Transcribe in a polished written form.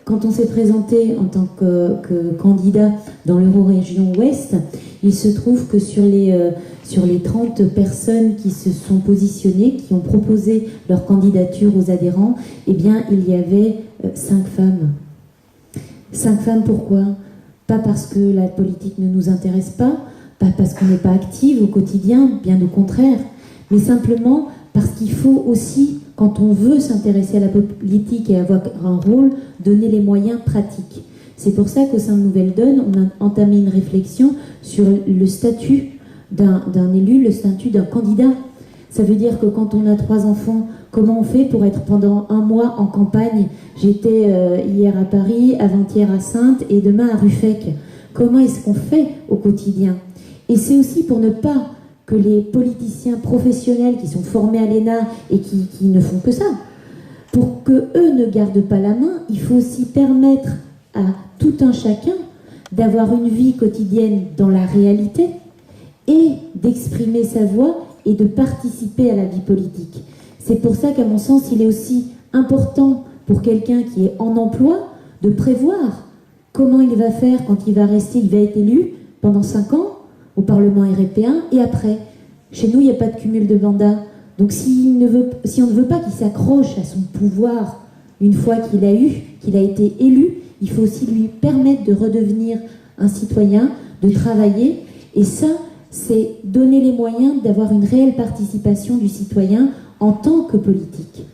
Quand on s'est présenté en tant que candidat dans l'Euro-Région Ouest, il se trouve que sur les 30 personnes qui se sont positionnées, qui ont proposé leur candidature aux adhérents, eh bien, il y avait 5 femmes. 5 femmes, pourquoi? Pas parce que la politique ne nous intéresse pas parce qu'on n'est pas active au quotidien, bien au contraire, mais simplement parce qu'il faut aussi, quand on veut s'intéresser à la politique et avoir un rôle, donner les moyens pratiques. C'est pour ça qu'au sein de Nouvelle Donne, on a entamé une réflexion sur le statut d'un élu, le statut d'un candidat. Ça veut dire que quand on a 3 enfants, comment on fait pour être pendant un mois en campagne? J'étais hier à Paris, avant-hier à Saintes et demain à Ruffec. Comment est-ce qu'on fait au quotidien? Et c'est aussi pour ne pas que les politiciens professionnels qui sont formés à l'ENA et qui ne font que ça, pour qu'eux ne gardent pas la main, il faut aussi permettre à tout un chacun d'avoir une vie quotidienne dans la réalité et d'exprimer sa voix et de participer à la vie politique. C'est pour ça qu'à mon sens, il est aussi important pour quelqu'un qui est en emploi de prévoir comment il va faire quand il va être élu pendant 5 ans au Parlement européen et après. Chez nous, il n'y a pas de cumul de mandat. Donc si on ne veut pas qu'il s'accroche à son pouvoir une fois qu'il a été élu, il faut aussi lui permettre de redevenir un citoyen, de travailler. Et ça, c'est donner les moyens d'avoir une réelle participation du citoyen en tant que politique.